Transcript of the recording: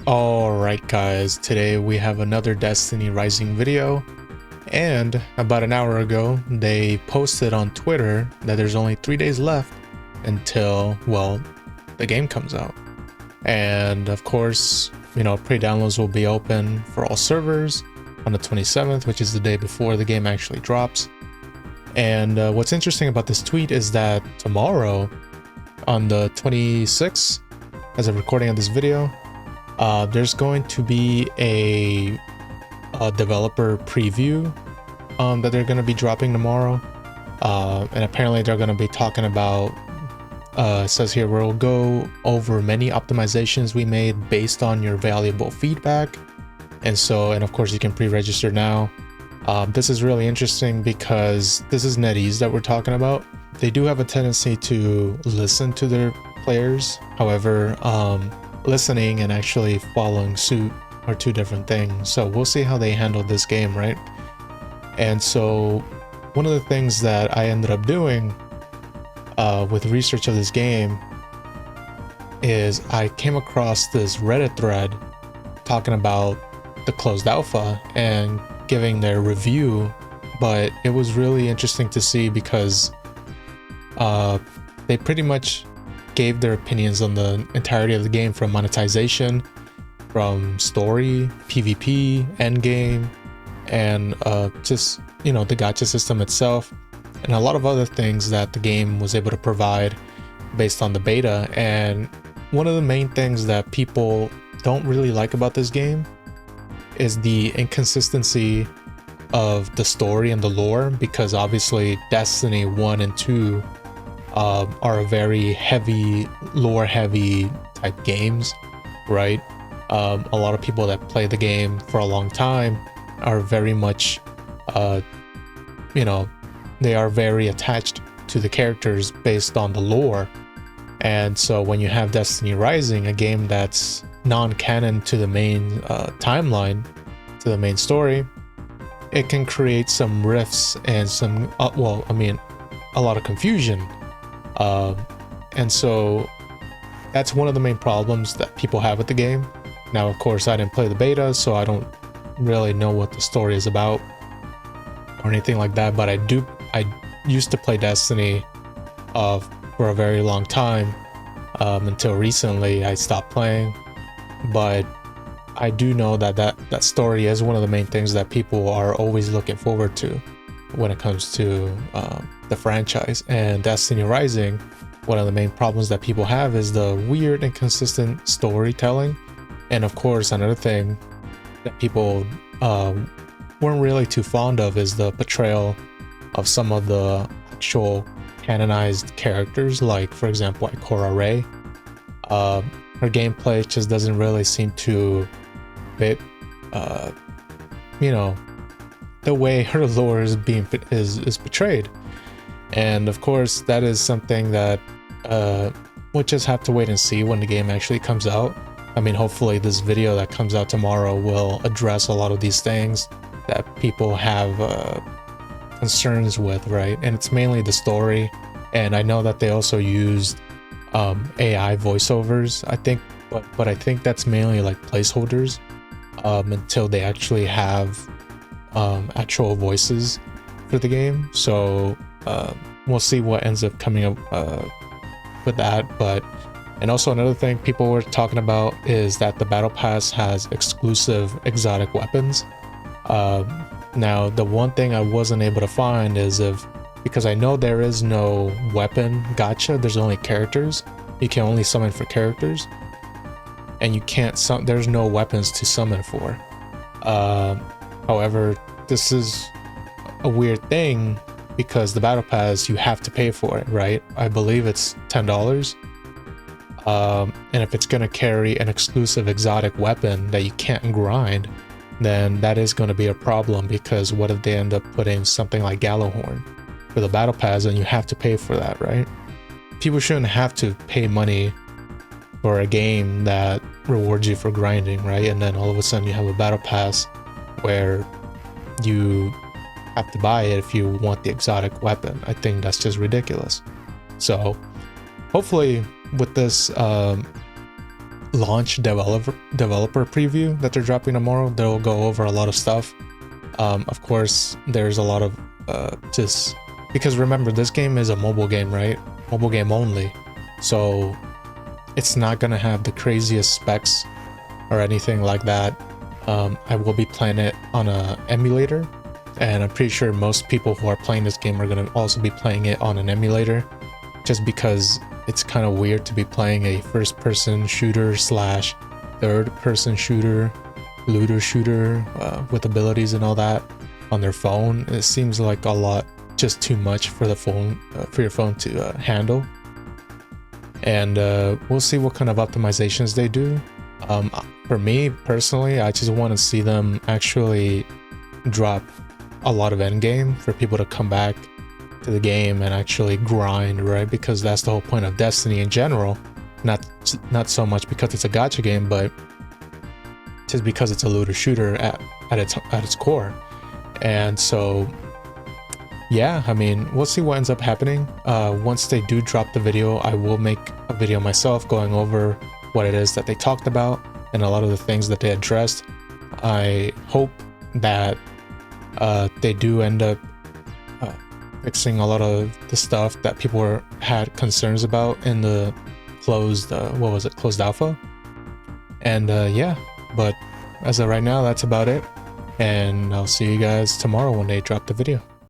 Alright guys, today we have another Destiny Rising video, and about an hour ago they posted on Twitter that there's only 3 days left until, well, the game comes out. And of course, pre-downloads will be open for all servers on the 27th, which is the day before the game actually drops. And what's interesting about this tweet is that tomorrow, on the 26th, as of recording of this video, there's going to be a developer preview that they're going to be dropping tomorrow, and apparently they're going to be talking about, it says here, we'll go over many optimizations we made based on your valuable feedback. And of course you can pre-register now. This is really interesting because this is NetEase that we're talking about. They do have a tendency to listen to their players. However, listening and actually following suit are two different things. So we'll see how they handle this game, right? And so one of the things that I ended up doing with research of this game is I came across this Reddit thread talking about the closed alpha and giving their review, but it was really interesting to see because they pretty much gave their opinions on the entirety of the game, from monetization, from story, PvP, endgame, and just the gacha system itself, and a lot of other things that the game was able to provide based on the beta. And one of the main things that people don't really like about this game is the inconsistency of the story and the lore, because obviously Destiny 1 and 2 are a very heavy, lore heavy type games, right? A lot of people that play the game for a long time are very much, they are very attached to the characters based on the lore. And so when you have Destiny Rising, a game that's non-canon to the main timeline, to the main story, it can create some rifts and some, a lot of confusion. And so that's one of the main problems that people have with the game. Now, of course, I didn't play the beta, so I don't really know what the story is about or anything like that, but I used to play Destiny for a very long time, until recently I stopped playing. But I do know that story is one of the main things that people are always looking forward to when it comes to the franchise. And Destiny Rising, one of the main problems that people have is the weird and consistent storytelling. And of course, another thing that people weren't really too fond of is the portrayal of some of the actual canonized characters, like for example Ikora Rey. Her gameplay just doesn't really seem to fit the way her lore is portrayed. And of course that is something that we'll just have to wait and see when the game actually comes out. I mean, hopefully this video that comes out tomorrow will address a lot of these things that people have concerns with, right? And it's mainly the story. And I know that they also used AI voiceovers, I think, but I think that's mainly like placeholders until they actually have actual voices for the game. So we'll see what ends up coming up with that. And also another thing people were talking about is that the battle pass has exclusive exotic weapons. Now the one thing I wasn't able to find is because I know there is no weapon gacha, there's only characters. You can only summon for characters, and you can't there's no weapons to summon for. However, this is a weird thing because the battle pass, you have to pay for it, right? I believe it's $10. And if it's going to carry an exclusive exotic weapon that you can't grind, then that is going to be a problem, because what if they end up putting something like Gallowhorn for the battle pass and you have to pay for that, right? People shouldn't have to pay money for a game that rewards you for grinding, right? And then all of a sudden you have a battle pass where you have to buy it if you want the exotic weapon. I think that's just ridiculous. So hopefully with this launch developer preview that they're dropping tomorrow. They'll go over a lot of stuff. Of course, there's a lot of just because remember, this game is a mobile game, right? Mobile game only, so it's not gonna have the craziest specs or anything like that. I will be playing it on a emulator, and I'm pretty sure most people who are playing this game are gonna also be playing it on an emulator, just because it's kind of weird to be playing a first-person shooter slash third-person shooter, looter shooter with abilities and all that on their phone. It seems like a lot, just too much for the phone, for your phone to handle. And we'll see what kind of optimizations they do. For me personally, I just want to see them actually drop a lot of endgame for people to come back to the game and actually grind, right? Because that's the whole point of Destiny in general. Not so much because it's a gacha game, but just because it's a looter shooter at its core. And so yeah, I mean, we'll see what ends up happening. Once they do drop the video, I will make a video myself going over what it is that they talked about and a lot of the things that they addressed. I hope that they do end up fixing a lot of the stuff that people had concerns about in the closed, closed alpha. And yeah, but as of right now, that's about it. And I'll see you guys tomorrow when they drop the video.